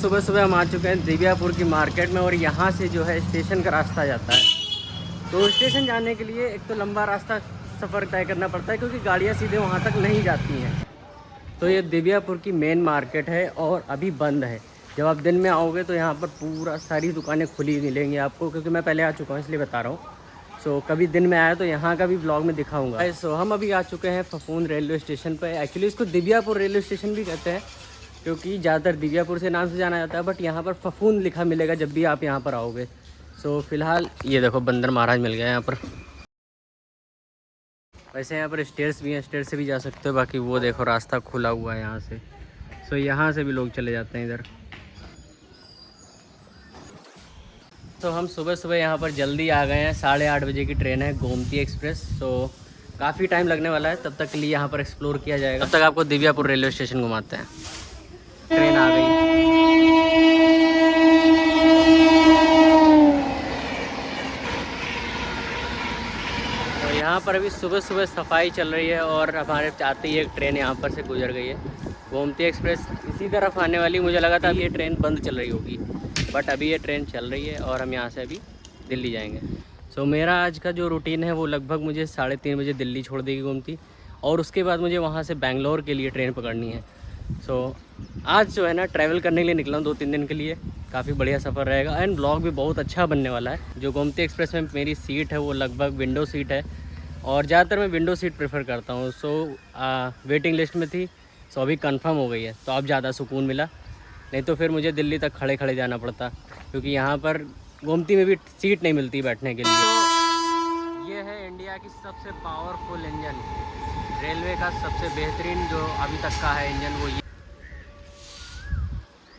सुबह सुबह हम आ चुके हैं दिव्यापुर की मार्केट में और यहाँ से जो है स्टेशन का रास्ता जाता है। तो स्टेशन जाने के लिए एक तो लंबा रास्ता सफ़र तय करना पड़ता है क्योंकि गाड़ियाँ सीधे वहाँ तक नहीं जाती हैं। तो ये दिव्यापुर की मेन मार्केट है और अभी बंद है। जब आप दिन में आओगे तो यहाँ पर पूरा सारी दुकानें खुली मिलेंगी आपको, क्योंकि मैं पहले आ चुका हूँ इसलिए बता रहा हूँ। सो कभी दिन में आया तो यहाँ का भी ब्लॉग में दिखाऊंगा। सो हम अभी आ चुके हैं फफूंद रेलवे स्टेशन पर। एक्चुअली इसको दिव्यापुर रेलवे स्टेशन भी कहते हैं क्योंकि ज़्यादातर दिव्यापुर से नाम से जाना जाता है, बट यहाँ पर फफूंद लिखा मिलेगा जब भी आप यहाँ पर आओगे। सो फिलहाल ये देखो बंदर महाराज मिल गया यहाँ पर। वैसे यहाँ पर स्टेयर्स भी हैं, स्टेयर से भी जा सकते हो। बाकी वो देखो रास्ता खुला हुआ है यहाँ से। सो यहाँ से भी लोग चले जाते हैं इधर। तो हम सुबह सुबह यहाँ पर जल्दी आ गए हैं। 8:30 बजे की ट्रेन है गोमती एक्सप्रेस। तो काफ़ी टाइम लगने वाला है, तब तक के लिए यहाँ पर एक्सप्लोर किया जाएगा। तब तक आपको दिव्यापुर रेलवे स्टेशन घुमाते हैं। ट्रेन आ गई। तो यहाँ पर अभी सुबह सुबह सफाई चल रही है और हमारे चाहते ही एक ट्रेन यहाँ पर से गुजर गई है, गोमती एक्सप्रेस इसी तरफ आने वाली। मुझे लगा था ये ट्रेन बंद चल रही होगी, बट अभी ये ट्रेन चल रही है और हम यहाँ से अभी दिल्ली जाएंगे। सो मेरा आज का जो रूटीन है वो लगभग मुझे 3:30 बजे दिल्ली छोड़ देगी गोमती, और उसके बाद मुझे वहाँ से बेंगलोर के लिए ट्रेन पकड़नी है। सो आज जो है ना ट्रैवल करने के लिए निकला हूँ 2-3 दिन के लिए। काफ़ी बढ़िया सफ़र रहेगा एंड ब्लॉग भी बहुत अच्छा बनने वाला है। जो गोमती एक्सप्रेस में मेरी सीट है वो लगभग विंडो सीट है और ज़्यादातर मैं विंडो सीट प्रेफर करता हूँ। सो वेटिंग लिस्ट में थी, सो अभी कंफर्म हो गई है, तो अब ज़्यादा सुकून मिला। नहीं तो फिर मुझे दिल्ली तक खड़े खड़े जाना पड़ता, क्योंकि यहाँ पर गोमती में भी सीट नहीं मिलती बैठने के लिए। ये है इंडिया की सबसे पावरफुल इंजन, रेलवे का सबसे बेहतरीन जो अभी तक का है इंजन वो ये।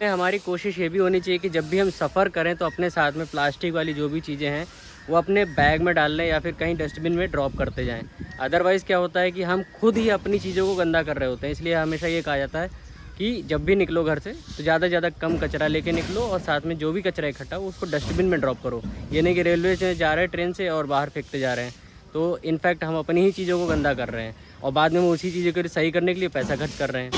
हमारी कोशिश ये भी होनी चाहिए कि जब भी हम सफ़र करें तो अपने साथ में प्लास्टिक वाली जो भी चीज़ें हैं वो अपने बैग में डाल लें या फिर कहीं डस्टबिन में ड्रॉप करते जाएं। अदरवाइज़ क्या होता है कि हम खुद ही अपनी चीज़ों को गंदा कर रहे होते हैं। इसलिए हमेशा ये कहा जाता है कि जब भी निकलो घर से तो ज़्यादा से ज़्यादा कम कचरा लेके निकलो और साथ में जो भी कचरा इकट्ठा हो उसको डस्टबिन में ड्रॉप करो। ये नहीं कि रेलवे से जा रहे हैं ट्रेन से और बाहर फेंकते जा रहे हैं, तो इनफैक्ट हम अपनी ही चीज़ों को गंदा कर रहे हैं और बाद में हम उसी चीज़ों को सही करने के लिए पैसा खर्च कर रहे हैं।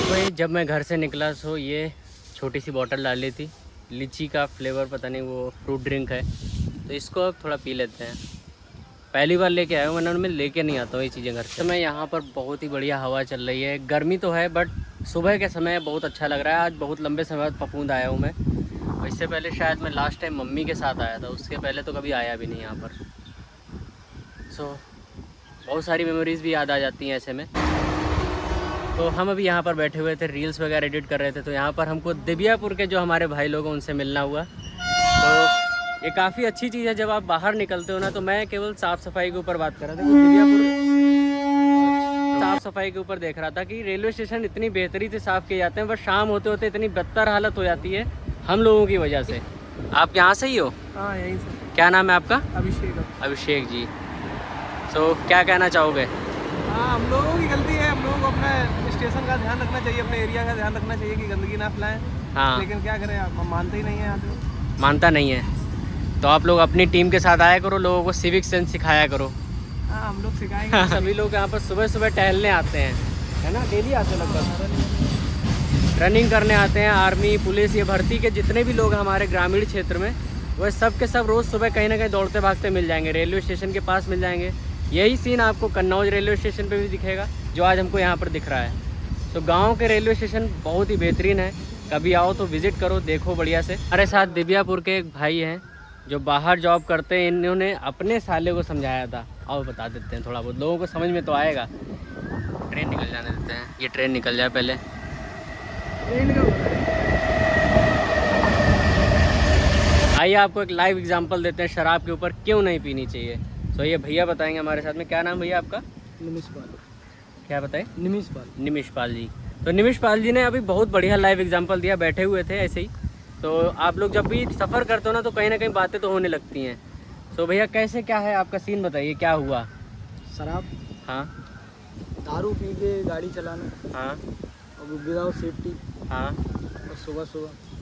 तो जब मैं घर से निकला तो ये छोटी सी बॉटल डाल ली थी, लीची का फ्लेवर, पता नहीं वो फ्रूट ड्रिंक है, तो इसको अब थोड़ा पी लेते हैं। पहली बार लेके आया हूँ, वरना मैं लेके नहीं आता हूँ ये चीज़ें घर से। तो मैं यहाँ पर बहुत ही बढ़िया हवा चल रही है। गर्मी तो है बट सुबह के समय बहुत अच्छा लग रहा है। आज बहुत लंबे समय बाद फफूंद आया हूँ मैं। इससे पहले शायद मैं लास्ट टाइम मम्मी के साथ आया था, उसके पहले तो कभी आया भी नहीं यहाँ पर। सो बहुत सारी मेमोरीज़ भी याद आ जाती हैं ऐसे में। तो हम अभी यहाँ पर बैठे हुए थे, रील्स वगैरह एडिट कर रहे थे, तो यहाँ पर हमको दिव्यापुर के जो हमारे भाई लोग हैं उनसे मिलना हुआ। तो ये काफ़ी अच्छी चीज़ है, जब आप बाहर निकलते हो ना। तो मैं केवल साफ़ सफाई के ऊपर बात कर रहा था, दिव्यापुर साफ़ सफाई के ऊपर देख रहा था कि रेलवे स्टेशन इतनी बेहतरी से साफ़ किए जाते हैं, बस शाम होते होते इतनी बदतर हालत हो जाती है हम लोगों की वजह से। आप यहाँ से ही हो? हाँ यहीं से। क्या नाम है आपका? अभिषेक। अभिषेक जी। तो क्या कहना चाहोगे? हाँ, हम लोगों की गलती है। हम लोगों को अपने स्टेशन का ध्यान रखना चाहिए, अपने एरिया का ध्यान रखना चाहिए कि गंदगी ना फैलाएं। हाँ, लेकिन क्या करें, आप मानते ही नहीं है यहाँ पे। मानता नहीं है तो आप लोग अपनी टीम के साथ आया करो, लोगों को सिविक सेंस सिखाया करो। हाँ, हम लोग सिखाएंगे। सभी लोग यहाँ पर सुबह सुबह टहलने आते हैं, है ना, डेली आते हैं, लगभग रनिंग करने आते हैं। आर्मी, पुलिस, ये भर्ती के जितने भी लोग हमारे ग्रामीण क्षेत्र में, वह सब के सब रोज़ सुबह कहीं ना कहीं दौड़ते भागते मिल जाएंगे, रेलवे स्टेशन के पास मिल जाएंगे। यही सीन आपको कन्नौज रेलवे स्टेशन पे भी दिखेगा, जो आज हमको यहाँ पर दिख रहा है। तो गांव के रेलवे स्टेशन बहुत ही बेहतरीन है, कभी आओ तो विज़िट करो, देखो बढ़िया से। हमारे साथ दिव्यापुर के एक भाई हैं जो बाहर जॉब करते हैं, इन्होंने अपने साले को समझाया था। और बता देते हैं, थोड़ा बहुत लोगों को समझ में तो आएगा। ट्रेन निकल जाने देते हैं, ये ट्रेन निकल जाए पहले। आइए आपको एक लाइव एग्जांपल देते हैं शराब के ऊपर क्यों नहीं पीनी चाहिए। तो ये भैया बताएंगे हमारे साथ में। क्या नाम भैया आपका? निमिष पाल। क्या बताएं? निमिष पाल। निमिष पाल जी। तो निमिष पाल जी ने अभी बहुत बढ़िया लाइव एग्जांपल दिया, बैठे हुए थे ऐसे ही। तो आप लोग जब भी सफ़र करते हो ना तो कहीं ना कहीं बातें तो होने लगती हैं। तो भैया कैसे क्या है आपका सीन, बताइए क्या हुआ? शराब, हाँ, दारू पी के गाड़ी चलाना, हाँ, और विदाउट सेफ्टी, हाँ, और सुबह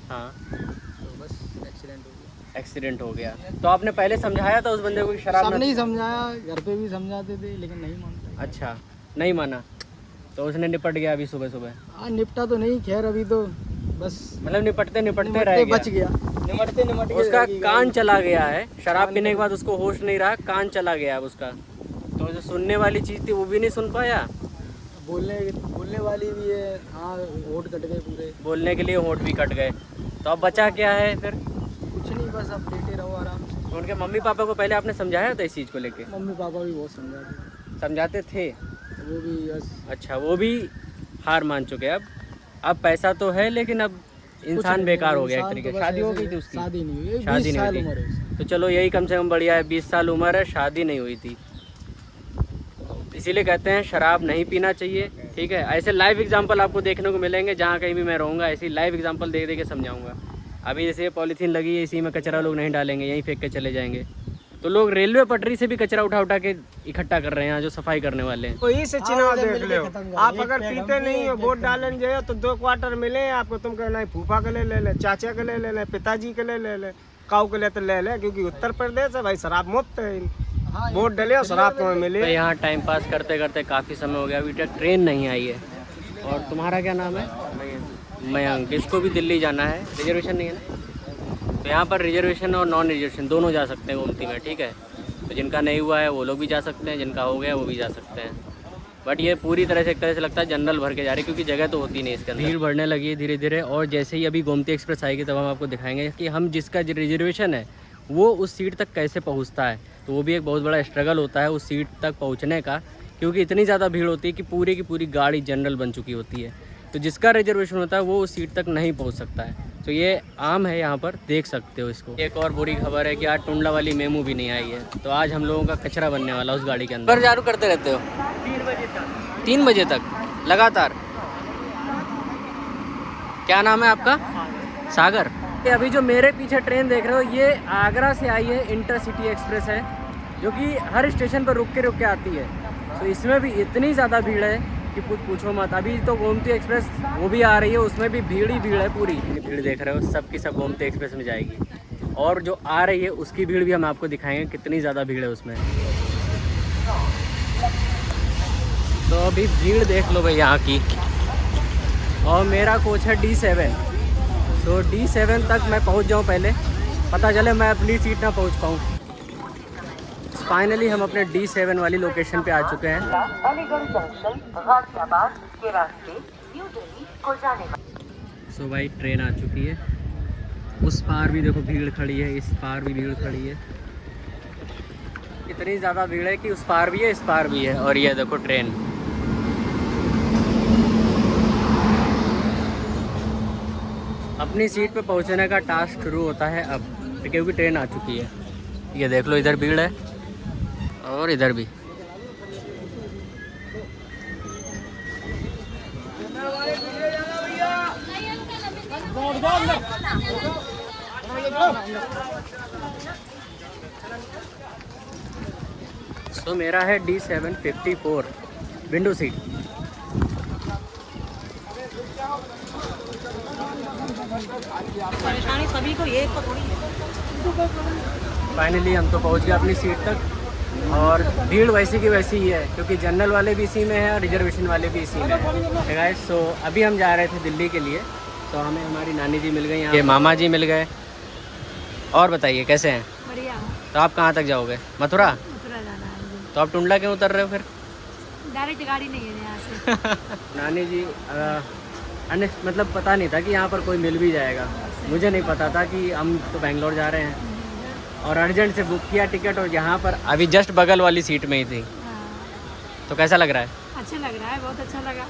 हाँ, तो बस एक्सीडेंट हो गया। एक्सीडेंट हो गया। तो आपने पहले समझाया था उस बंदे को कि शराब सब ना? नहीं समझाया, घर पे भी समझाते थे लेकिन नहीं मानता। अच्छा, नहीं माना तो उसने निपट गया अभी सुबह सुबह। हाँ, निपटा तो नहीं, खैर अभी तो बस मतलब निपटते निपटते रह गया। बच गया, निमटते निमटते उसका रह गया। कान चला गया है, शराब पीने के बाद उसको होश नहीं रहा, कान चला गया अब उसका। तो जो सुनने वाली चीज़ थी वो भी नहीं सुन पाया, बोलने वाली भी है। हाँ, होठ कट गए पूरे। बोलने के लिए होंठ भी कट गए। तो अब बचा क्या है फिर? कुछ नहीं, बस अब लेटे रहो आराम से। तो उनके मम्मी पापा को पहले आपने समझाया था इस चीज़ को लेके? मम्मी पापा भी बहुत समझाते, समझाते थे? वो भी बस अच्छा, वो भी हार मान चुके हैं अब पैसा तो है लेकिन अब इंसान बेकार हो गया एक तरीके से। शादी हो गई थी उसकी? शादी नहीं हुई, शादी 20 नहीं साल हुई उम्र है उसकी। थी। तो चलो यही कम से कम बढ़िया है, 20 साल उम्र है, शादी नहीं हुई थी। इसीलिए कहते हैं शराब नहीं पीना चाहिए, ठीक है। ऐसे लाइव एग्जांपल आपको देखने को मिलेंगे, जहाँ कहीं भी मैं रहूँगा ऐसी लाइव एग्जांपल दे दे के समझाऊंगा। अभी जैसे पॉलीथीन लगी है, इसी में कचरा लोग नहीं डालेंगे, यहीं फेंक के चले जाएंगे। तो लोग रेलवे पटरी से भी कचरा उठा उठा के इकट्ठा कर रहे हैं यहाँ जो सफाई करने वाले हैं। वही से चुनाव देख लो। आप अगर पीते नहीं हो, वोट डालने जाए तो 2 क्वार्टर मिले आपको, तुम कहना है फूफा के ले ले, चाचा के ले ले, पिताजी के ले ले, काऊ के ले तो ले ले, क्योंकि उत्तर प्रदेश है भाई, शराब मुफ्त है। वोट डले और शराब तुम्हें मिले। तो यहाँ टाइम पास करते करते काफ़ी समय हो गया, अभी तक ट्रेन नहीं आई है। और तुम्हारा क्या नाम है? मयंक। इसको भी दिल्ली जाना है, रिजर्वेशन नहीं है ना? तो यहाँ पर रिजर्वेशन और नॉन रिजर्वेशन दोनों जा सकते हैं गोमती में, ठीक है। तो जिनका नहीं हुआ है वो लोग भी जा सकते हैं, जिनका हो गया वो भी जा सकते हैं। बट ये पूरी तरह से एक तरह से लगता है जनरल भर के जा रही है, क्योंकि जगह तो होती नहीं इसके अंदर। भीड़ बढ़ने लगी है धीरे धीरे, और जैसे ही अभी गोमती एक्सप्रेस आएगी तब हम आपको दिखाएंगे कि हम जिसका रिजर्वेशन है वो उस सीट तक कैसे पहुँचता है। तो वो भी एक बहुत बड़ा स्ट्रगल होता है उस सीट तक पहुँचने का, क्योंकि इतनी ज़्यादा भीड़ होती है कि पूरी की पूरी गाड़ी जनरल बन चुकी होती है। तो जिसका रिजर्वेशन होता है वो उस सीट तक नहीं पहुँच सकता है। तो ये आम है, यहाँ पर देख सकते हो इसको। एक और बुरी खबर है कि आज टुंडला वाली मेमू भी नहीं आई है, तो आज हम लोगों का कचरा बनने वाला उस गाड़ी के अंदर। पर जारू करते रहते हो 3 बजे तक। 3 बजे तक लगातार? क्या नाम है आपका? सागर। ये अभी जो मेरे पीछे ट्रेन देख रहे हो ये आगरा से आई है, इंटरसिटी एक्सप्रेस है, जो कि हर स्टेशन पर रुक के आती है। तो इसमें भी इतनी ज़्यादा भीड़ है कि कुछ पूछो मत। अभी तो गोमती एक्सप्रेस वो भी आ रही है, उसमें भी भीड़ ही भीड़ है पूरी। भीड़ देख रहे हो, सब की सब गोमती एक्सप्रेस में जाएगी। और जो आ रही है उसकी भीड़ भी हम आपको दिखाएंगे कितनी ज़्यादा भीड़ है उसमें। तो अभी भीड़ देख लो भाई यहाँ की। और मेरा कोच है D7, तो D7 तक मैं पहुँच जाऊँ पहले, पता चले मैं अपनी सीट ना पहुँच पाऊँ। फाइनली हम अपने D7 वाली लोकेशन पे आ चुके हैं। अलीगढ़ जंक्शन गाजियाबाद के रास्ते न्यू दिल्ली को जाने वाले। सो भाई ट्रेन आ चुकी है। उस पार भी देखो भीड़ खड़ी है, इस पार भी भीड़ खड़ी है। इतनी ज़्यादा भीड़ है कि उस पार भी है, इस पार भी है। और ये देखो ट्रेन। अपनी सीट पे पहुंचने का टास्क शुरू होता है अब, क्योंकि ट्रेन आ चुकी है। ये देख लो, इधर भीड़ है और इधर भी। तो मेरा है D7 54 विंडो सीट। परेशानी सभी को ये तो थोड़ी है। फाइनली हम तो पहुंच गए अपनी सीट तक, और भीड़ वैसी की वैसी ही है, क्योंकि जनरल वाले भी इसी में है और रिजर्वेशन वाले भी इसी में है गाइस। सो अभी हम जा रहे थे दिल्ली के लिए, तो हमें हमारी नानी जी मिल गई यहाँ, ये मामा जी मिल गए। और बताइए कैसे हैं? बढ़िया। तो आप कहाँ तक जाओगे? मथुरा? मथुरा जाना है। तो आप टुंडला क्यों उतर रहे हो फिर? डायरेक्ट गाड़ी नहीं है यहाँ से। नानी जी मतलब पता नहीं था कि यहाँ पर कोई मिल भी जाएगा। मुझे नहीं पता था कि हम तो बेंगलोर जा रहे हैं, और अर्जेंट से बुक किया टिकट, और यहाँ पर अभी जस्ट बगल वाली सीट में ही थी। तो कैसा लग रहा है? अच्छा लग रहा है, बहुत अच्छा लगा।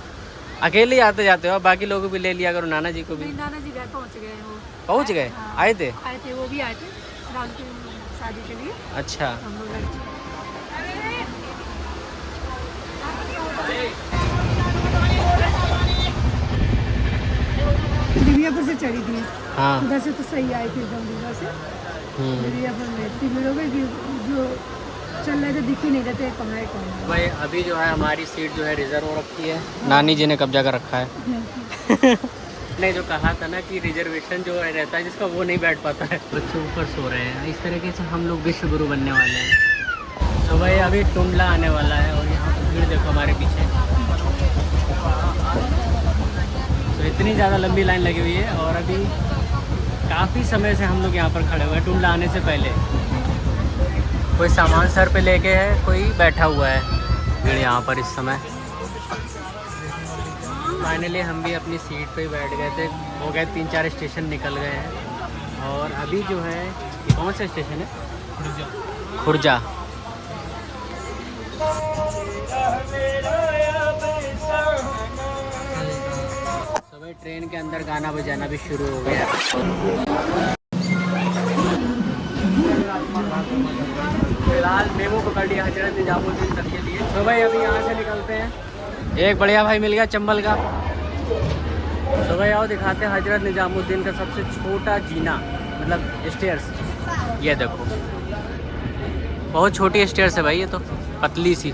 अकेले ही आते जाते हो? बाकी लोगों को भी ले लिया करो, नाना जी को भी। नहीं, नाना जी घर पहुँच गए। वो पहुँच गए? हाँ। आए थे? आए थे, वो भी आए थे राहुल की शादी के लिए। अच्छा। हम लोग गए थे। दिव्यापुर से चढ़ी थी, हाँ। उधर से तो सही आई थी एकदम दिव्या से। दिव्यापुर में इतनी भीड़ हो गई कि जो चल रहे थे दिख ही नहीं रहे थे कहाँ है कौन है। भाई अभी जो है हमारी सीट जो है रिजर्व हो रखी है, नानी जी ने कब्जा कर रखा है। ने जो कहा था ना कि रिजर्वेशन जो रहता है जिसका, वो नहीं बैठ पाता है। बच्चे ऊपर सो रहे हैं। इस तरीके से हम लोग विश्व गुरु बनने वाले हैं। तो भाई अभी टुंडला आने वाला है, और यहाँ पर भीड़ देखो हमारे पीछे। तो तो इतनी ज़्यादा लंबी लाइन लगी हुई है और अभी काफ़ी समय से हम लोग यहाँ पर खड़े हुए हैं टुंडला आने से पहले। कोई सामान सर पे लेके है, कोई बैठा हुआ है भीड़ यहाँ पर इस समय। फाइनली हम भी अपनी सीट पे ही बैठ गए थे, हो गए 3-4 स्टेशन निकल गए हैं और अभी जो है ये कौन सा स्टेशन है? खुर्जा। सुबह ट्रेन के अंदर गाना बजाना भी शुरू हो गया। फिलहाल मेमो पकड़ लिया हजरत निजामुद्दीन तक के लिए। तो भाई अभी यहाँ से निकलते हैं। एक बढ़िया भाई मिल गया चंबल का। तो भाई आओ दिखाते हैं हजरत निजामुद्दीन का सबसे छोटा जीना, मतलब स्टेयर्स। ये देखो बहुत छोटी स्टेयर्स है भाई, ये तो पतली सी।